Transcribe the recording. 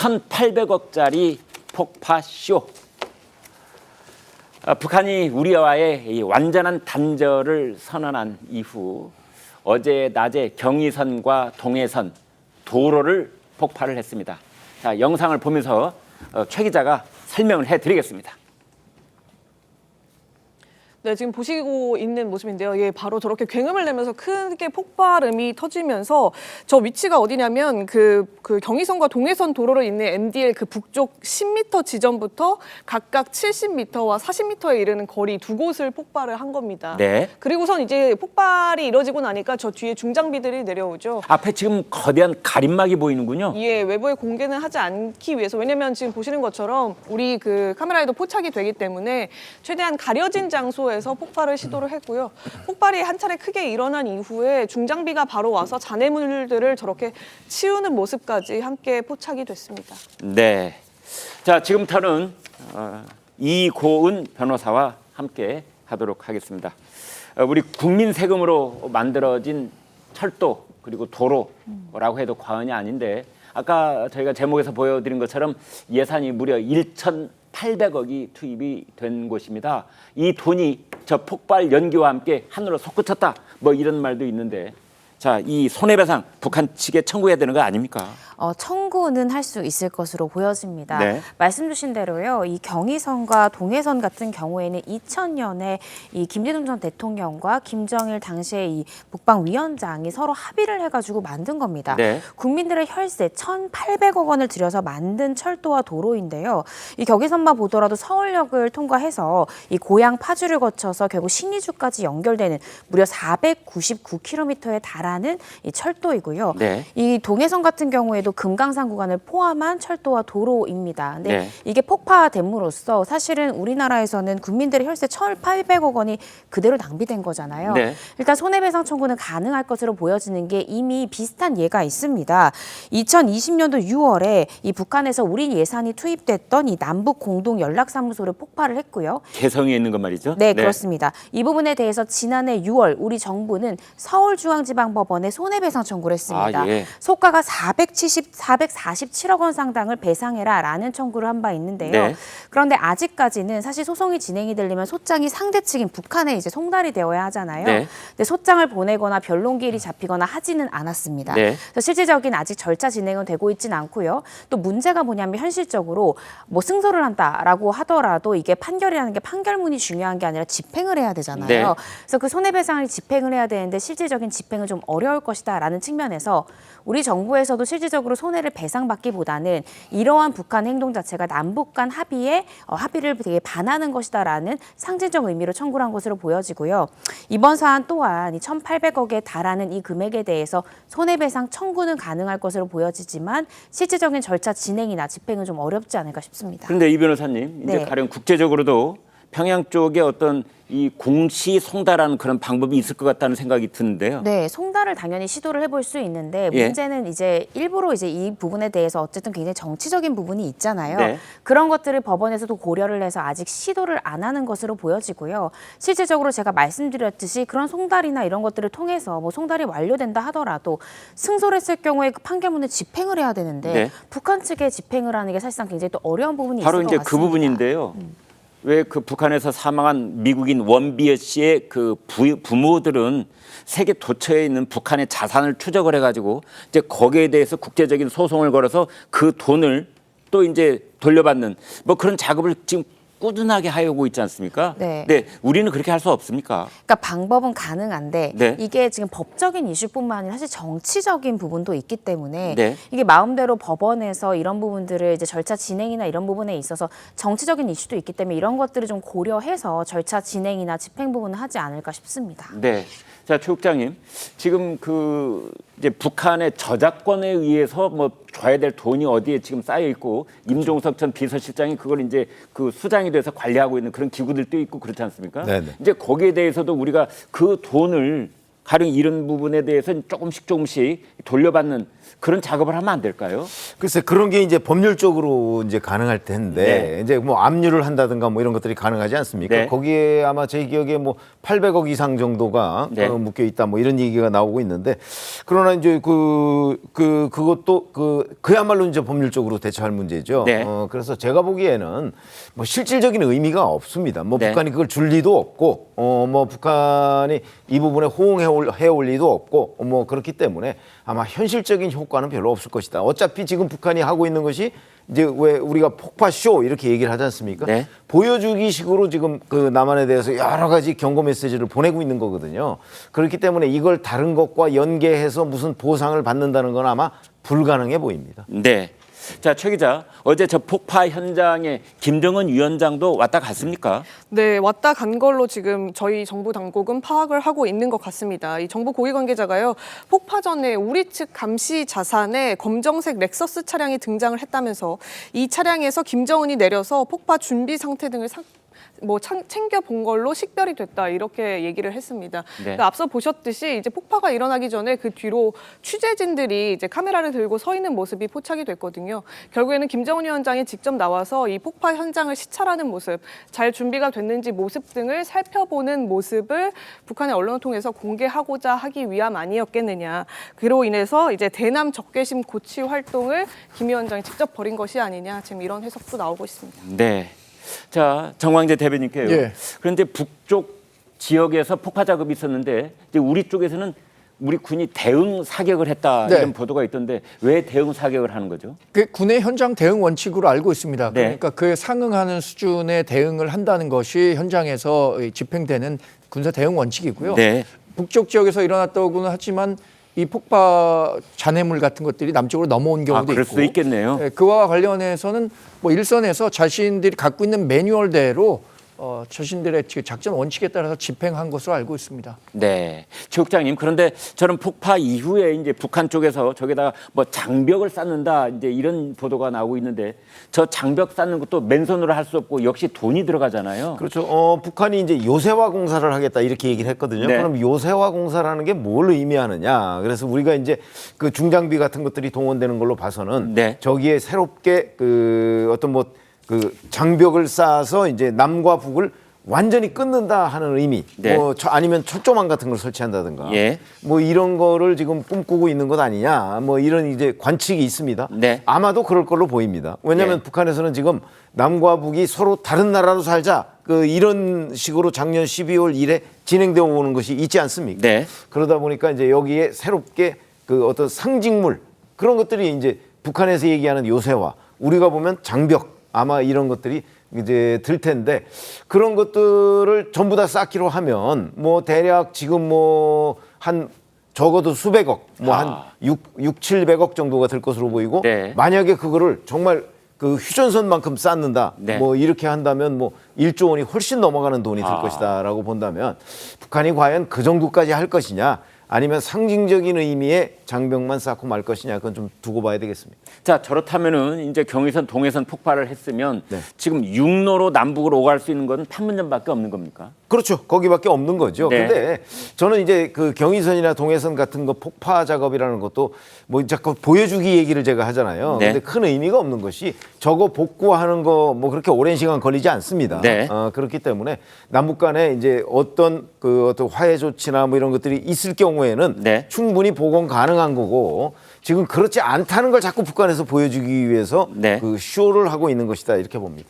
1,800억짜리 폭파쇼. 북한이 우리와의 이 완전한 단절을 선언한 이후 어제 낮에 경의선과 동해선 도로를 폭파를 했습니다. 자, 영상을 보면서 최 기자가 설명을 해드리겠습니다. 네, 지금 보시고 있는 모습인데요. 예, 바로 저렇게 굉음을 내면서 크게 폭발음이 터지면서 저 위치가 어디냐면 그 경의선과 동해선 도로로 있는 MDL 그 북쪽 10m 지점부터 각각 70m와 40m에 이르는 거리 두 곳을 폭발을 한 겁니다. 네. 그리고선 이제 폭발이 이뤄지고 나니까 저 뒤에 중장비들이 내려오죠. 앞에 지금 거대한 가림막이 보이는군요. 예, 외부에 공개는 하지 않기 위해서. 왜냐면 지금 보시는 것처럼 우리 그 카메라에도 포착이 되기 때문에 최대한 가려진 장소에서 폭발을 시도를 했고요. 폭발이 한 차례 크게 일어난 이후에 중장비가 바로 와서 잔해물들을 저렇게 치우는 모습까지 함께 포착이 됐습니다. 네. 자, 지금부터는 이고은 변호사와 함께 하도록 하겠습니다. 우리 국민 세금으로 만들어진 철도 그리고 도로라고 해도 과언이 아닌데 아까 저희가 제목에서 보여드린 것처럼 예산이 무려 1,800억이 투입이 된 곳입니다. 이 돈이 저 폭발 연기와 함께 하늘로 솟구쳤다 뭐 이런 말도 있는데 자, 이 손해배상 북한 측에 청구해야 되는 거 아닙니까? 청구는 할 수 있을 것으로 보여집니다. 네. 말씀 주신 대로요. 이 경의선과 동해선 같은 경우에는 2000년에 이 김대중 전 대통령과 김정일 당시의 이 북방위원장이 서로 합의를 해가지고 만든 겁니다. 네. 국민들의 혈세 1,800억 원을 들여서 만든 철도와 도로인데요. 이 경의선만 보더라도 서울역을 통과해서 이 고양 파주를 거쳐서 결국 신의주까지 연결되는 무려 499km에 달하는 이 철도이고요. 네. 이 동해선 같은 경우에도 금강산 구간을 포함한 철도와 도로입니다. 근데 네. 이게 폭파됨으로써 사실은 우리나라에서는 국민들의 혈세 1,800억 원이 그대로 낭비된 거잖아요. 네. 일단 손해배상 청구는 가능할 것으로 보여지는 게 이미 비슷한 예가 있습니다. 2020년도 6월에 이 북한에서 우리 예산이 투입됐던 이 남북 공동 연락사무소를 폭발을 했고요. 개성에 있는 것 말이죠? 네, 그렇습니다. 이 부분에 대해서 지난해 6월 우리 정부는 서울중앙지방법원에 손해배상 청구를 했습니다. 아, 예. 소가가 447억 원 상당을 배상해라라는 청구를 한 바 있는데요. 네. 그런데 아직까지는 사실 소송이 진행이 되려면 소장이 상대 측인 북한에 이제 송달이 되어야 하잖아요. 네. 근데 소장을 보내거나 변론기일이 잡히거나 하지는 않았습니다. 네. 그래서 실질적인 아직 절차 진행은 되고 있지는 않고요. 또 문제가 뭐냐면 현실적으로 뭐 승소를 한다라고 하더라도 이게 판결이라는 게 판결문이 중요한 게 아니라 집행을 해야 되잖아요. 네. 그래서 그 손해배상을 집행을 해야 되는데 실질적인 집행은 좀 어려울 것이다라는 측면에서 우리 정부에서도 실질적으로 손해를 배상받기보다는 이러한 북한 행동 자체가 남북 간 합의를 되게 반하는 것이다라는 상징적 의미로 청구를 한 것으로 보여지고요. 이번 사안 또한 이 1,800억에 달하는 이 금액에 대해서 손해배상 청구는 가능할 것으로 보여지지만 실질적인 절차 진행이나 집행은 좀 어렵지 않을까 싶습니다. 그런데 이 변호사님, 이제 네. 가령 국제적으로도 평양 쪽에 어떤 이 공시 송달하는 그런 방법이 있을 것 같다는 생각이 드는데요. 네, 송달을 당연히 시도를 해볼 수 있는데 예. 문제는 이제 일부러 이제 이 부분에 대해서 어쨌든 굉장히 정치적인 부분이 있잖아요. 네. 그런 것들을 법원에서도 고려를 해서 아직 시도를 안 하는 것으로 보여지고요. 실질적으로 제가 말씀드렸듯이 그런 송달이나 이런 것들을 통해서 뭐 송달이 완료된다 하더라도 승소를 했을 경우에 그 판결문을 집행을 해야 되는데 네. 북한 측에 집행을 하는 게 사실상 굉장히 또 어려운 부분이 바로 있을 것 이제 같습니다. 그 부분인데요. 왜 그 북한에서 사망한 미국인 원비어 씨의 그 부모들은 세계 도처에 있는 북한의 자산을 추적을 해가지고 이제 거기에 대해서 국제적인 소송을 걸어서 그 돈을 또 이제 돌려받는 뭐 그런 작업을 지금 꾸준하게 하고 있지 않습니까? 네. 우리는 그렇게 할 수 없습니까? 그러니까 방법은 가능한데 네. 이게 지금 법적인 이슈뿐만 아니라 사실 정치적인 부분도 있기 때문에 네. 이게 마음대로 법원에서 이런 부분들을 이제 절차 진행이나 이런 부분에 있어서 정치적인 이슈도 있기 때문에 이런 것들을 좀 고려해서 절차 진행이나 집행 부분을 하지 않을까 싶습니다. 네. 자, 최 국장님, 지금 그 이제 북한의 저작권에 의해서 뭐 줘야 될 돈이 어디에 지금 쌓여 있고 임종석 전 비서실장이 그걸 이제 그 수장이 돼서 관리하고 있는 그런 기구들도 있고 그렇지 않습니까? 네네. 이제 거기에 대해서도 우리가 그 돈을 가령 이런 부분에 대해서 조금씩 돌려받는 그런 작업을 하면 안 될까요? 글쎄 그런 게 이제 법률적으로 이제 가능할 텐데 네. 이제 뭐 압류를 한다든가 뭐 이런 것들이 가능하지 않습니까? 네. 거기에 아마 제 기억에 뭐 800억 이상 정도가 네. 묶여 있다 뭐 이런 얘기가 나오고 있는데 그러나 이제 그것도 그야말로 이제 법률적으로 대처할 문제죠. 네. 그래서 제가 보기에는 뭐 실질적인 의미가 없습니다. 뭐 네. 북한이 그걸 줄 리도 없고 뭐 북한이 이 부분에 호응해 올 리도 없고 뭐 그렇기 때문에 아마 현실적인 효과는 별로 없을 것이다. 어차피 지금 북한이 하고 있는 것이 이제 왜 우리가 폭파쇼 이렇게 얘기를 하지 않습니까? 네. 보여주기 식으로 지금 그 남한에 대해서 여러 가지 경고 메시지를 보내고 있는 거거든요. 그렇기 때문에 이걸 다른 것과 연계해서 무슨 보상을 받는다는 건 아마 불가능해 보입니다. 네. 자, 최 기자, 어제 저 폭파 현장에 김정은 위원장도 왔다 갔습니까? 네, 왔다 간 걸로 지금 저희 정부 당국은 파악을 하고 있는 것 같습니다. 이 정부 고위 관계자가요, 폭파 전에 우리 측 감시 자산에 검정색 렉서스 차량이 등장을 했다면서 이 차량에서 김정은이 내려서 폭파 준비 상태 등을 챙겨본 걸로 식별이 됐다 이렇게 얘기를 했습니다. 네. 그러니까 앞서 보셨듯이 이제 폭파가 일어나기 전에 그 뒤로 취재진들이 이제 카메라를 들고 서 있는 모습이 포착이 됐거든요. 결국에는 김정은 위원장이 직접 나와서 이 폭파 현장을 시찰하는 모습, 잘 준비가 됐는지 모습 등을 살펴보는 모습을 북한의 언론을 통해서 공개하고자 하기 위함 아니었겠느냐. 그로 인해서 이제 대남 적개심 고취 활동을 김 위원장이 직접 벌인 것이 아니냐. 지금 이런 해석도 나오고 있습니다. 네. 자, 정광재 대변인께요. 예. 그런데 북쪽 지역에서 폭파 작업이 있었는데 이제 우리 쪽에서는 우리 군이 대응 사격을 했다 네. 이런 보도가 있던데 왜 대응 사격을 하는 거죠? 그 군의 현장 대응 원칙으로 알고 있습니다. 네. 그러니까 그에 상응하는 수준의 대응을 한다는 것이 현장에서 집행되는 군사 대응 원칙이고요. 네. 북쪽 지역에서 일어났다고는 하지만 이 폭파 잔해물 같은 것들이 남쪽으로 넘어온 경우도 그럴 있고, 수도 있겠네요. 예, 그와 관련해서는 뭐 일선에서 자신들이 갖고 있는 매뉴얼대로 자신들의 작전 원칙에 따라서 집행한 것으로 알고 있습니다. 네, 최 국장님. 그런데 저는 폭파 이후에 이제 북한 쪽에서 저기다가 뭐 장벽을 쌓는다 이제 이런 보도가 나오고 있는데 저 장벽 쌓는 것도 맨손으로 할 수 없고 역시 돈이 들어가잖아요. 그렇죠. 북한이 이제 요새화 공사를 하겠다 이렇게 얘기를 했거든요. 네. 그럼 요새화 공사라는 게 뭘 의미하느냐. 그래서 우리가 이제 그 중장비 같은 것들이 동원되는 걸로 봐서는 네. 저기에 새롭게 그 어떤 뭐 그 장벽을 쌓아서 이제 남과 북을 완전히 끊는다 하는 의미. 네. 아니면 철조망 같은 걸 설치한다든가. 예. 뭐 이런 거를 지금 꿈꾸고 있는 것 아니냐. 뭐 이런 이제 관측이 있습니다. 네. 아마도 그럴 걸로 보입니다. 왜냐하면 네. 북한에서는 지금 남과 북이 서로 다른 나라로 살자. 이런 식으로 작년 12월 1에 진행되어 오는 것이 있지 않습니까? 네. 그러다 보니까 이제 여기에 새롭게 그 어떤 상징물 그런 것들이 이제 북한에서 얘기하는 요새화, 우리가 보면 장벽 아마 이런 것들이 이제 들 텐데 그런 것들을 전부 다 쌓기로 하면 뭐 대략 지금 뭐 한 적어도 수백억, 뭐 한 700억 정도가 들 것으로 보이고 네. 만약에 그거를 정말 그 휴전선만큼 쌓는다. 네. 뭐 이렇게 한다면 뭐 1조 원이 훨씬 넘어가는 돈이 들 것이다라고 본다면 북한이 과연 그 정도까지 할 것이냐 아니면 상징적인 의미의 장벽만 쌓고 말 것이냐 그건 좀 두고 봐야 되겠습니다. 자, 저렇다면은 이제 경의선, 동해선 폭발을 했으면 네. 지금 육로로 남북으로 오갈 수 있는 건 판문점밖에 없는 겁니까? 그렇죠. 거기밖에 없는 거죠. 네. 근데 저는 이제 그 경의선이나 동해선 같은 거 폭파 작업이라는 것도 뭐 자꾸 보여주기 얘기를 제가 하잖아요. 네. 근데 큰 의미가 없는 것이 저거 복구하는 거 뭐 그렇게 오랜 시간 걸리지 않습니다. 네. 그렇기 때문에 남북 간에 이제 어떤 화해 조치나 뭐 이런 것들이 있을 경우에는 네. 충분히 복원 가능한 거고 지금 그렇지 않다는 걸 자꾸 북한에서 보여주기 위해서 네. 그 쇼를 하고 있는 것이다 이렇게 봅니다.